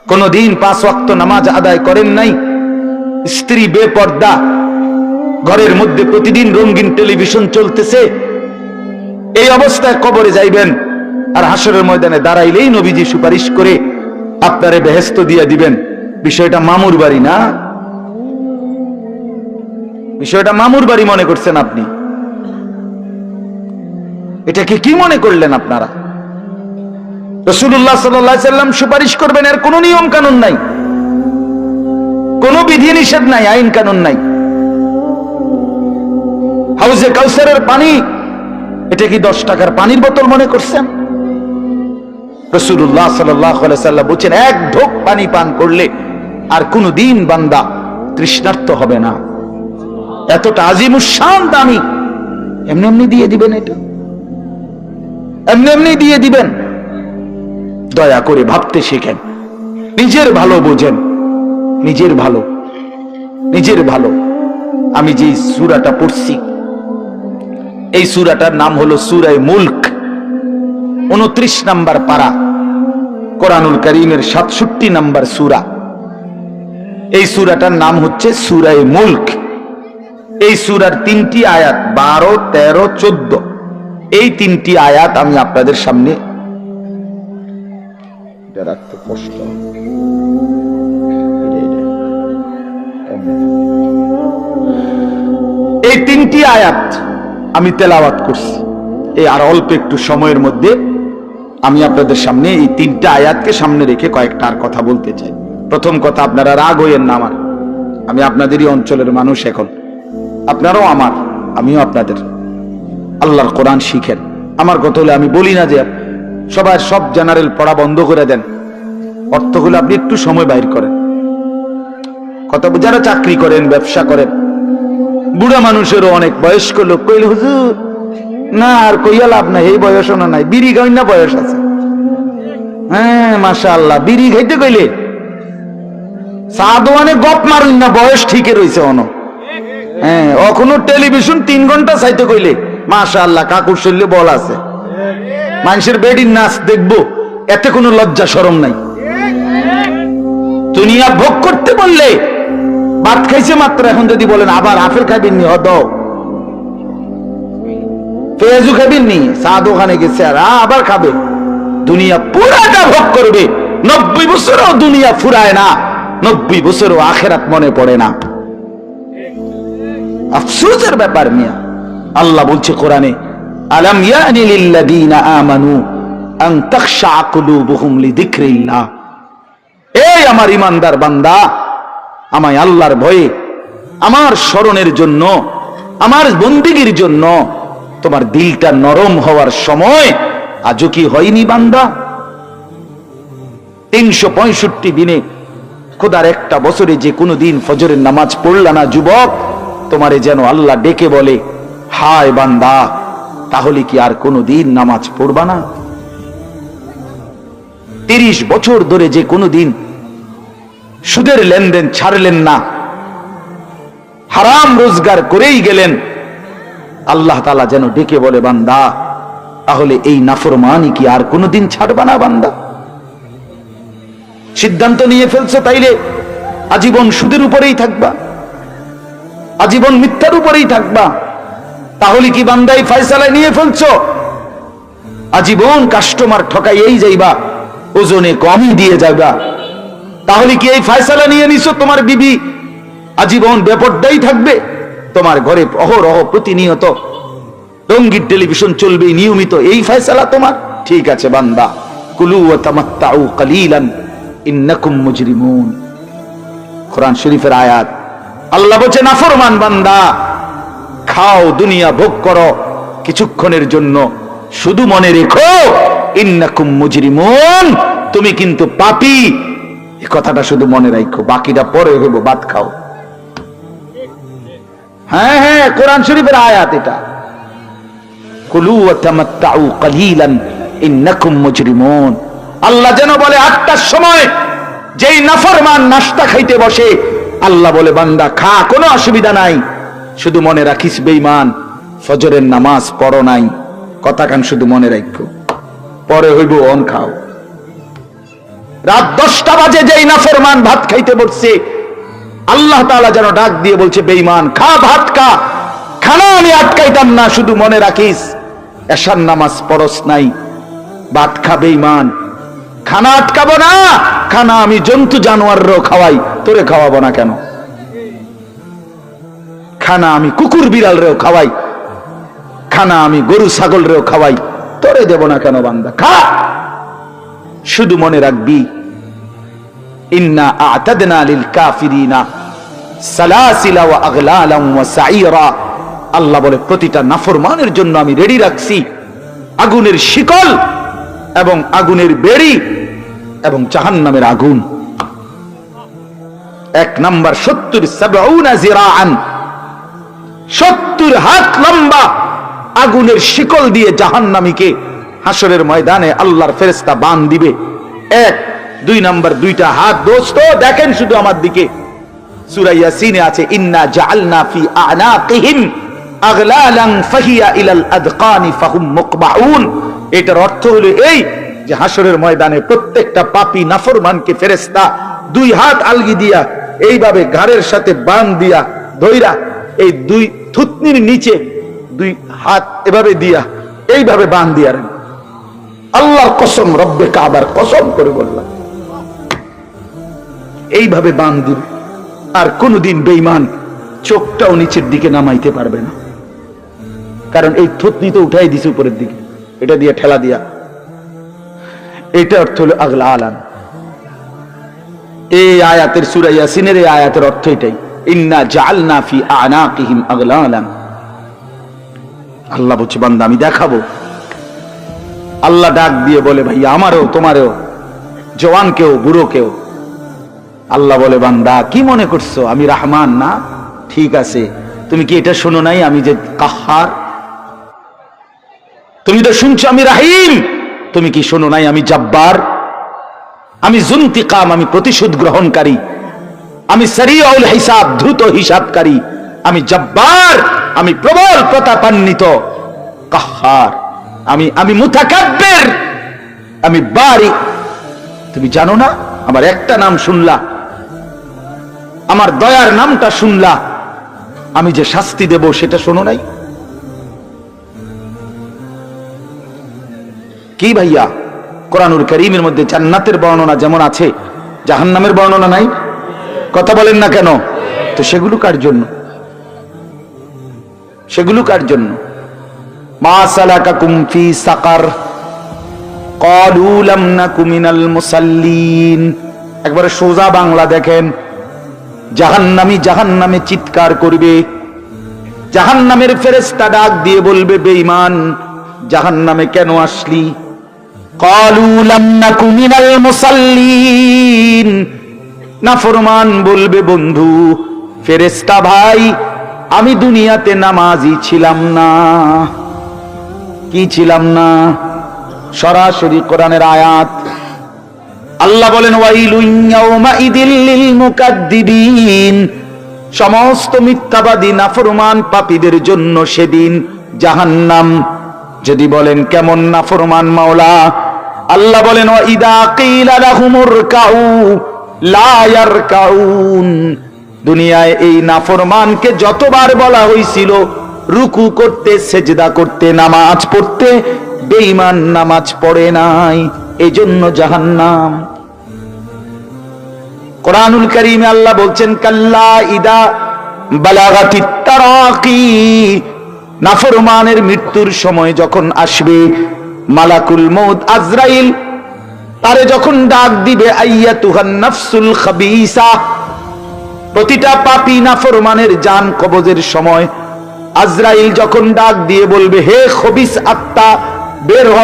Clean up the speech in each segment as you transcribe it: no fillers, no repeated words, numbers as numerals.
কোনদিন 5 ওয়াক্ত নামাজ আদায় করেন নাই, স্ত্রী বেপর্দা, ঘরের মধ্যে প্রতিদিন রঙিন টেলিভিশন চলতেছে, এই অবস্থায় কবরে যাইবেন, আর হাসরের ময়দানে দাঁড়াইলেই নবীজি সুপারিশ করে আপনারে বেহেশত দিয়ে দিবেন। বিষয়টা মামুর বাড়ি না, বিষয়টা মামুর বাড়ি মনে করছেন আপনি। এটাকে কি মনে করলেন আপনারা? রাসূলুল্লাহ সাল্লাল্লাহু আলাইহি সাল্লাম সুপারিশ করবেন, এর কোনো নিয়ম কানুন নাই, কোনো বিধি নিষেধ নাই, আইন কানুন নাই। হাউজে কাউসারের পানি, এটা কি 10 টাকার পানির বোতল মনে করছেন? রাসূলুল্লাহ সাল্লাল্লাহু আলাইহি সাল্লাম বলেছেন, এক ঢোক পানি পান করলে আর কোনদিন বান্দা তৃষ্ণার্ত হবে না। এতটা আজিমুস শান দামি, এমনি এমনি দিয়ে দিবেন? এটা এমনি এমনি দিয়ে দিবেন? দয়া করে ভাবতে শিখেন, নিজের ভালো বোঝেন, নিজের ভালো, নিজের ভালো। আমি যে সূরাটা পড়ছি, এই সূরাটার নাম হলো সূরা মুলক, 29 নম্বর পারা, কোরআনুল কারীমের 67 নম্বর সূরা। এই সূরাটার নাম হচ্ছে সূরা মুলক। এই সূরার 3টি আয়াত, 12, 13, 14, এই 3টি আয়াত আমি আপনাদের সামনে রাখতে কষ্ট, এই 3টি আয়াত আমি তেলাওয়াত করছি। এই আর অল্প একটু সময়ের মধ্যে আমি আপনাদের সামনে এই 3টা আয়াতকে সামনে রেখে কয়েকটা আর কথা বলতে চাই। প্রথম কথা, আপনারা রাগ হইয়েন না আমার, আমি আপনাদেরই অঞ্চলের মানুষ, এখন আপনারাও আমার, আমিও আপনাদের। আল্লাহর কোরআন শিখেন। আমার কথা হলে আমি বলি না যে সবার সব জেনারেল পড়া বন্ধ করে দেন, অর্থগুলো আপনি একটু সময় বাইর করেন। কথা, যারা চাকরি করেন, ব্যবসা করেন, বুড়া মানুষেরও অনেক বয়স্ক লোক কইলে, হুজুর না আর কইয়া লাভ নাই, এই বয়সও না নাই, বিড়ি খাই না বয়স আছে। হ্যাঁ মাশাআল্লাহ, বিড়ি খাইতে কইলে চা দোয়ানে গপ মারুন না, বয়স ঠিকই রয়েছে অন। হ্যাঁ, এখনো টেলিভিশন 3 ঘন্টা চাইতে কইলে মাশাআল্লাহ কাকুর শরীরে বল আছে। মানুষের বেডির নাচ দেখবো, এতে কোনো লজ্জা শরম নাই। দুনিয়া ভোগ করতে বললে, ভাত খাইছে মাত্র, এখন যদি বলেন আবার আপেল খাবেন নি, হদ পেঁয়াজু খাবেন নি, চা দোকানে গেছে আর আবার খাবে। দুনিয়া পুরাটা ভোগ করবে, 90 বছরও দুনিয়া ফুরায় না, 90 বছরও আখেরাত মনে পড়ে না। আফসোসের ব্যাপার মিয়া। আল্লাহ বলছে কোরআনে, আলাম ইয়ানি লিল্লাযীনা আমানু আন তাখশা কুলুবুহুম লিযিকরিল্লাহ। এই আমার ইমানদার বান্দা, আমায় আল্লাহর ভয়ে, আমার স্মরণের জন্য, আমার বন্দেগীর জন্য তোমার দিলটা নরম হওয়ার সময় আজও কি হয়নি বান্দা? 365 দিনে, খোদার একটা বছরে যে কোনো দিন ফজরের নামাজ পড়লা না যুবক, তোমারে যেন আল্লাহ ডেকে বলে, হায় বান্দা, তাহলে কি আর কোনো দিন নামাজ পড়বা না? 30 বছর ধরে যে কোনো দিন সুদের লেনদেন ছাড়লেন না, হারাম রোজগার করেই গেলেন, আল্লাহ তাআলা যেন ডেকে বলে, বান্দা, তাহলে এই নাফরমানি কি আর কোনোদিন ছাড়বা না বান্দা? সিদ্ধান্ত নিয়ে ফেলছো, তাইলে আজীবন সুদের উপরেই থাকবা, আজীবন মিথ্যার উপরেই থাকবা। তাহলে কি বান্দা এই ফয়সালায় নিয়ে ফেলছো, আজীবন কাস্টমার ঠকাইয়েই যাইবা, ওজনে কমই দিয়ে যাবা? তাহলে কি এই ফয়সালা নিয়ে নিছো, তোমার বিবি আজীবন বেপরদাই থাকবে, তোমার ঘরে অহরহ প্রতিনিয়ত রঙিন টেলিভিশন চলবে নিয়মিত, এই ফয়সালা তোমার? ঠিক আছে বান্দা, কুলু ওয়া তামাত্তাউ কালিলান ইন্নাকুম মুজরিমুন, কোরআন শরীফের আয়াত। আল্লাহ বলছে, নাফরমান বান্দা, খাও, দুনিয়া ভোগ করো কিছুক্ষণের জন্য, শুধু মনে রেখো ইন্নাকুম মুজরিমুন, তুমি কিন্তু পাপী। এই কথাটা শুধু মনে রাখো, বাকিটা পরে হইব, ভাত খাও। হ্যাঁ হ্যাঁ, কোরআন শরীফের আয়াত এটা, কুলু ওয়া তামাত্তাউ কালিলান ইন্নাকুম মুজরিমুন। আল্লাহ যেন বলে 8টার সময় যেই নাফরমান নাস্তা খাইতে বসে, আল্লাহ বলে, বান্দা খা, কোনো অসুবিধা নাই, শুধু মনে রাখিস বেঈমান, ফজরের নামাজ পড়ো নাই, কথা কান শুধু মনে রাখো, পরে হইব অন খাও। রাত 10টা বাজে যেই নাফরমান ভাত খাইতে বসছে, আল্লাহ তাআলা যেন ডাক দিয়ে বলছে, বেঈমান খা, ভাত খা, খানা আমি আটকাইতাম না, শুধু মনে রাখিস এশার নামাজ পড়স নাই, ভাত খা বেঈমান, খানা আটকাবো না, খানা আমি জন্তু জানোয়ারও খাওয়াই, তোরে খাওয়াবো না কেন? খানা আমি কুকুর বিড়াল রেও খাওয়াই, খানা আমি গরু ছাগল রেও খাওয়াই, তোরে দেব না কেন? বান্দা খা, শুধু মনে রাখবি ইন্না আ'তাদনা লিল কাফিরিনা সালাসিলা ওয়া আগলালাম ওয়া সাইরা। আল্লাহ বলে প্রতিটা নাফরমানের জন্য আমি রেডি রাখছি আগুনের শিকল এবং আগুনের বেড়ি এবং জাহান্নামের আগুন। 1 নাম্বার 70 জিরাআন, 70 হাত লম্বা আগুনের শিকল দিয়ে জাহান্নামীকে হাসরের ময়দানে আল্লাহর ফেরেশতা বান দিবে। 1 2 নাম্বার 2টা হাত। দোস্ত দেখেন শুধু আমার দিকে, সূরা ইয়াসিনে আছে ইন্না জাআলনা ফি আ'নাকিহিম আগলালান ফাহিয়া ইলাল আদকানি ফাহুম মুকবাউন। এটার অর্থ হলো এই যে হাসরের ময়দানে প্রত্যেকটা পাপী নাফরমানকে ফেরেশতা 2 হাত আলগি দিয়া এইভাবে ঘাড়ের সাথে বান দিয়া ধইরা এই 2 থুতনির নিচে 2 হাত এভাবে দিয়া এইভাবে বান দিয়া রাখে। আল্লাহর কসম, রব্বে কাবার কসম করে বললাম, এইভাবে বান দিবে। আর কোনদিন বেঈমান চোখটাও নিচের দিকে নামাইতে পারবে না, কারণ এই থুতনি তো উঠাই দিছে উপরের দিকে, এটা দিয়ে ঠেলা দিয়া। এটা অর্থ হলো আগলালান। এই আয়াতের সূরা ইয়াসিনের এই আয়াতের অর্থ এটাই, ইন্না জাআলনা ফি আ'নাকিহিম আগলালান। আল্লাহ বলছে বান্দা আমি দেখাবো। আল্লাহ ডাক দিয়ে বলে ভাইয়া আমারও তোমারও, জওয়ান কেউ বুড়ো কেউ। আল্লাহ বলে বান্দা কি মনে করছো আমি রহমান না? ঠিক আছে, তুমি কি এটা শোনো নাই আমি যে কাহ্হার? তুমি তো শুনছো আমি রাহিম, তুমি কি শোনো নাই আমি জব্বার? আমি যুনতিকাম, আমি প্রতিশোধ গ্রহণকারী, আমি সারিউল হিসাব, দ্রুত হিসাবকারী, আমি জব্বার, আমি প্রবল প্রতাপান্বিত, কাহ্হার, আমি মুতাকাব্বির, আমি বারি। তুমি জানো না আমার একটা নাম শুনলা, আমার দয়ার নামটা শুনলা, আমি যে শাস্তি দেব সেটা শোনো নাই? কি ভাইয়া, কোরআনুল কারীমের মধ্যে জান্নাতের বর্ণনা যেমন আছে, জাহান্নামের বর্ণনা নাই? কথা বলেন না কেন? তো সেগুলো কার জন্য? সেগুলো কার জন্য? মা সালাকাকুম ফি সাকার ক্বালু লাম নাকু মিনাল মুসাল্লিন। একবারে সোজা বাংলা দেখেন, জাহান্নামী জাহান্নামে চিৎকার করবে, জাহান্নামের ফেরেশতা ডাক দিয়ে বলবে বেঈমান জাহান্নামে কেন আসলি? ক্বালু লাম নাকু মিনাল মুসাল্লিন। নাফরমান বলবে বন্ধু ফেরেশতা ভাই আমি দুনিয়াতে নামাজি ছিলাম না। কি ছিলাম না? সরাসরি কোরআনের আয়াত। আল্লাহ বলেন ওয়াইলুন ইয়াউমাইদিল লিল মুকাদ্দিবিন। সমস্ত মিথ্যাবাদী নাফরমান পাপীদের জন্য সেদিন জাহান্নাম। যদি বলেন কেমন নাফরমান মাওলা? আল্লাহ বলেন ওয়াইদা কিলা লাহুমুর কাউ লা ইয়ারকাউন। দুনিয়ায় এই নাফরমানকে যতবার বলা হয়েছিল রুকু করতে, সেজদা করতে, নামাজ পড়তে, বেঈমান নামাজ পড়ে নাই, এজন্য জাহান্নাম। কোরআনুল কারীমে আল্লাহ বলছেন কাল্লা ইদা বালাগাতিত তারাকি। নাফরমানের মৃত্যুর সময় যখন আসবে, মালাকুল মউত আজরাইল তারে যখন ডাক দিবে আইয়াতুহান নাফসুল খাবিসা। প্রতিটা পাপী নাফরমানের জান কবজের সময় আজরাইল যখন ডাক দিয়ে বলবে হে খবিস আত্মা বের হ,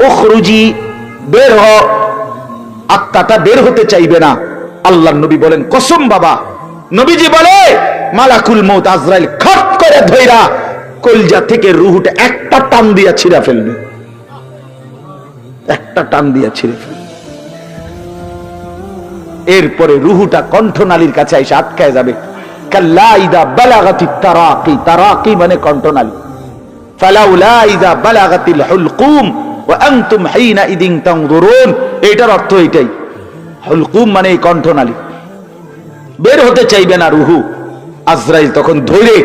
উখরুজি, বের হ। আত্মাটা বের হতে চাইবে না। আল্লাহর নবী বলেন কসম বাবা, নবীজি বলে মালাকুল মউত আজরাইল খট করে ধইরা কলজা থেকে রূহটা একটা টান দিয়া ছিঁড়া ফেলবে, একটা টান দিয়া ছিঁড়ে ফেলবে। এরপরে রূহটা কণ্ঠনালীর কাছে এসে আটকায় যাবে। কাল্লা ইদা বালাগাতিত তারাকি, তারাকি মানে কণ্ঠনালী। ফালাউলা ইদা বালাগাতিল হুলকুম ওয়া আনতুম হিনা ইদিন তানজুরুন। এটার অর্থ এটাই। হুলকুম মানে এই কণ্ঠনালী, বের হতে চাইবে না রুহু। আজরাইল তখন ধরে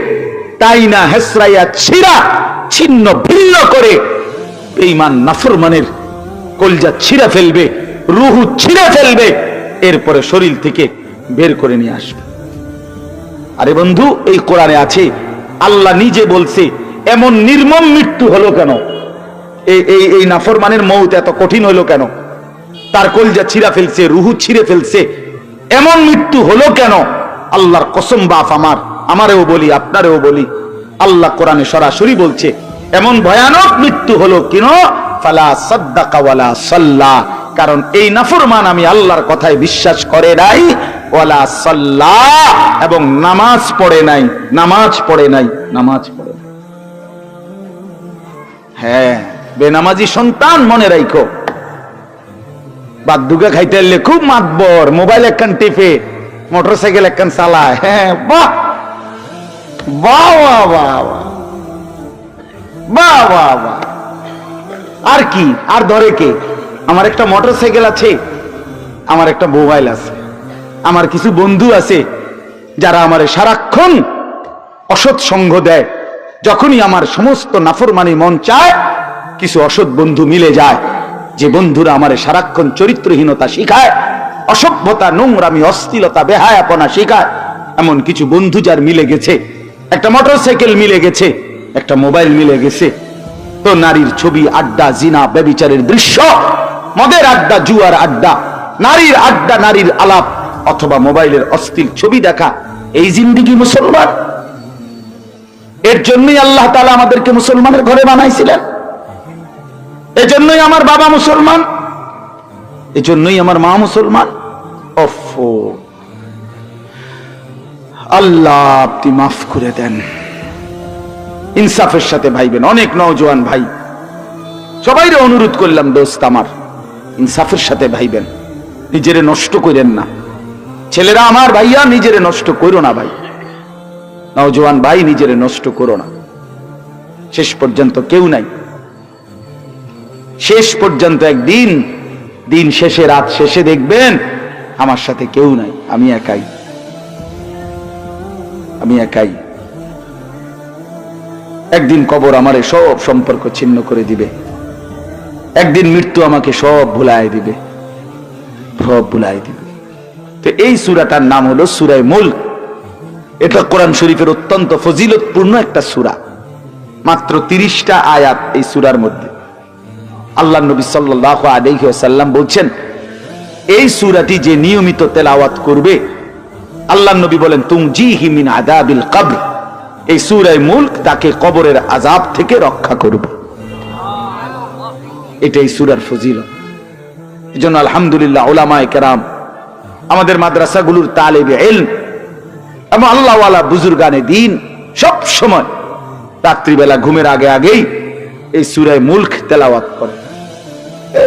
টাইনা হেসরাইয়া ছিন্ন ভিন্ন করে বেঈমান নাফরমানের কলজা ছিঁড়ে ফেলবে, রুহু ছিঁড়ে ফেলবে, এরপরে শরীর থেকে বের করে নিয়ে আসবে। আরে বন্ধু, এই কোরআনে আছে, আল্লাহ নিজে বলছে এমন নির্মম মৃত্যু হলো কেন, এই নাফরমানের মউত এত কঠিন হলো কেন, তার কলজা ছিঁড়া ফেলছে, রুহু ছিঁড়ে ফেলছে, এমন মৃত্যু হলো কেন? আল্লাহর কসম বাপ আমারেও বলি, আপনারেও বলি, আল্লাহ কোরআনে সরাসরি বলছে এমন ভয়ানক মৃত্যু হলো কেন? ফালা সাদ্দাকা ওয়ালা সাল্লা, কারণ এই নাফরমান আমি আল্লাহর কথায় বিশ্বাস করে নাই, ওয়ালা সাল্লা, এবং নামাজ পড়ে নাই। হ্যাঁ, বেনামাজি সন্তান মনে রাখো, বাদুকা খাইতে এলে খুব মাতবর, মোবাইল একখান টিপে, মোটরসাইকেল একখান চালায়। হ্যাঁ, বাহ বাহ বাহ বাহ বাহ বাহ বাহ। আর কি, আর ধরে কে? আমার একটা মোটরসাইকেল আছে, আমার একটা মোবাইল আছে, আমার কিছু বন্ধু আছে যারা আমার সারাক্ষণ অসৎ সঙ্গ দেয়। যখনই আমার সমস্ত নাফরমানি মন চায়, কিছু অসৎ বন্ধু মিলে যায়, যে বন্ধুরা আমার সারাক্ষণ চরিত্রহীনতা শিখায়, অসভ্যতা, নোংরামি, অশ্লীলতা, বেহায়াপনা শিখায়। এমন কিছু বন্ধু যার মিলে গেছে, একটা মোটরসাইকেল মিলে গেছে, একটা মোবাইল মিলে গেছে, তো নারীর ছবি, আড্ডা, জিনা, ব্যভিচারের দৃশ্য, মদের আড্ডা, জুয়ার আড্ডা, নারীর আড্ডা, নারীর আলাপ, অথবা মোবাইলের অশ্লীল ছবি দেখা, এই জিন্দেগি মুসলমান। এর জন্যই আল্লাহ তাআলা আমাদেরকে মুসলমানের ঘরে বানাইছিলেন। এজন্যই আমার বাবা মুসলমান, এজন্যই আমার মা মুসলমান। ওফো, আল্লাহ আপনি মাফ করে দেন। ইনসাফের সাথে ভাইবেন। অনেক নওজোয়ান ভাই, সবাইরে অনুরোধ করলাম, দোস্ত আমার, ইনসাফের সাথে ভাইবেন, নিজেরে নষ্ট করেন না। ছেলেরা আমার, ভাইয়া, নিজেরে নষ্ট করো না ভাই, নওজোয়ান ভাই, নিজেরে নষ্ট করো না। শেষ পর্যন্ত কেউ নাই, শেষ পর্যন্ত একদিন, দিন শেষে, রাত শেষে দেখবেন আমার সাথে কেউ নাই, আমি একাই। একদিন কবর আমারে সব সম্পর্ক ছিন্ন করে দিবে, একদিন মৃত্যু আমাকে সব ভুলায় দিবে। তো এই সূরাটার নাম হলো সূরা মুলক। এটা কোরআন শরীফের অত্যন্ত ফজিলতপূর্ণ একটা সূরা, মাত্র 30টা আয়াত এই সূরার মধ্যে। আল্লাহ নবী সাল্লাল্লাহু আলাইহি ওয়াসাল্লাম বলছেন, এই সূরাটি যে নিয়মিত তেলাওয়াত করবে, আল্লাহ নবী বলেন, তুনজিহি মিন আযাবিল কবর, এই সূরা মুলক তাকে কবরের আযাব থেকে রক্ষা করবে। এটাই সূরার ফজিলত। এজন্য আলহামদুলিল্লাহ, উলামায়ে কেরাম, আমাদের মাদ্রাসাগুলোর তালিবে ইলম এবং আল্লাহওয়ালা বুজুর্গানে দ্বীন সব সময় রাত্রিবেলা ঘুমের আগেই এই সূরা মুলক তেলাওয়াত করে।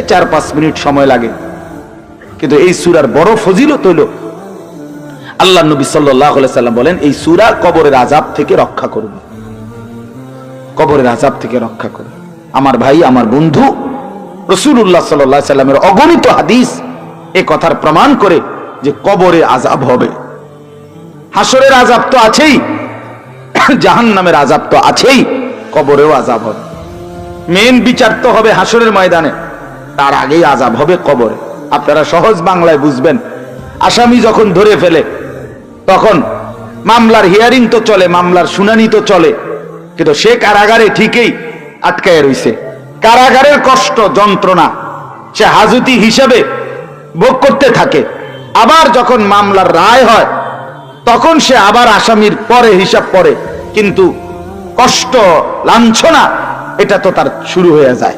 4-5 মিনিট সময় লাগে, কিন্তু এই সূরার বড় ফজিলত হলো, আল্লাহ নবী সাল্লাল্লাহু আলাইহি সাল্লাম বলেন, এই সূরা কবরের আযাব থেকে রক্ষা করবে, কবরের আযাব থেকে রক্ষা করবে। আমার ভাই, আমার বন্ধু, রাসূলুল্লাহ সাল্লাল্লাহু আলাইহি সাল্লামের অগণিত হাদিস এই কথার প্রমাণ করে যে কবরে আযাব হবে। হাসরের আযাব তো আছেই, জাহান্নামের আযাব তো আছেই, কবরেও আযাব হবে। মেন বিচার তো হবে হাসরের ময়দানে, তার আগেই আযাব হবে কবরে। আপনারা সহজ বাংলায় বুঝবেন, আসামি যখন ধরে ফেলে, তখন মামলার হিয়ারিং তো চলে, মামলার শুনানি তো চলে, কিন্তু সে কারাগারে ঠিকই আটকায় রইছে। কারাগারের কষ্ট, যন্ত্রণা সে হাজতি হিসেবে ভোগ করতে থাকে। আবার যখন মামলার রায় হয়, তখন সে আবার আসামির পরে হিসাব পড়ে, কিন্তু কষ্ট, লাঞ্ছনা এটা তো তার শুরু হয়ে যায়।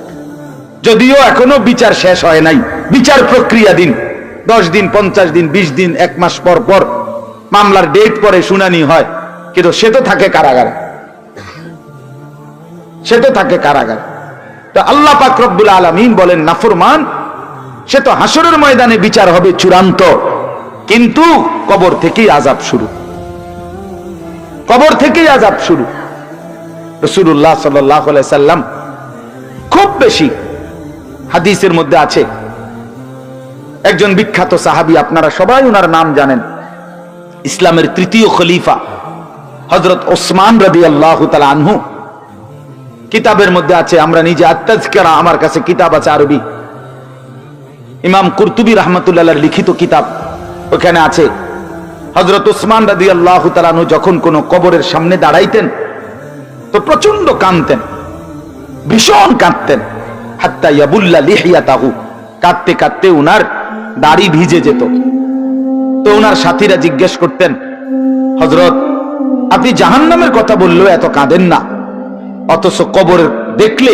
যদিও এখনো বিচার শেষ হয় নাই, বিচার প্রক্রিয়া দিন, 10 দিন, 50 দিন, 20 দিন, 1 মাস পর পর মামলার ডেট পরে শুনানি হয়, কিন্তু সে তো থাকে কারাগারে, সে তো থাকে কারাগারে। তো আল্লাহ পাক রব্বুল আলামিন বলেন, নাফরমান সে তো হাসরের ময়দানে বিচার হবে চূড়ান্ত, কিন্তু কবর থেকেই আযাব শুরু, কবর থেকেই আযাব শুরু। রাসূলুল্লাহ সাল্লাল্লাহু আলাইহি সাল্লাম খুব বেশি হাদিসের মধ্যে আছে, একজন বিখ্যাত সাহাবী, আপনারা সবাই ওনার নাম জানেন, ইসলামের তৃতীয় খলিফা হযরত ওসমান রাদিয়াল্লাহু তাআলা আনহু। কিতাবের মধ্যে আছে, আমরা নিজে আত-তাযকিরা, আমার কাছে কিতাব আছে আরবি, ইমাম কুরতুবী রাহমাতুল্লাহ আলাইহির লিখিত কিতাব, ওখানে আছে হযরত ওসমান রাদিয়াল্লাহু তাআলা আনহু যখন কোন কবরের সামনে দাঁড়াইতেন তো প্রচন্ড কাঁদতেন, ভীষণ কাঁদতেন, হাত্তা ইয়াবুল্লা লিহিয়াতাহু, কাঁদতে কাঁদতে উনার দাড়ি ভিজে যেত। তো উনার সাথীরা জিজ্ঞেস করতেন, হযরত আপনি জাহান্নামের কথা বললেও এত কাঁদেন না, অথচ কবর দেখলে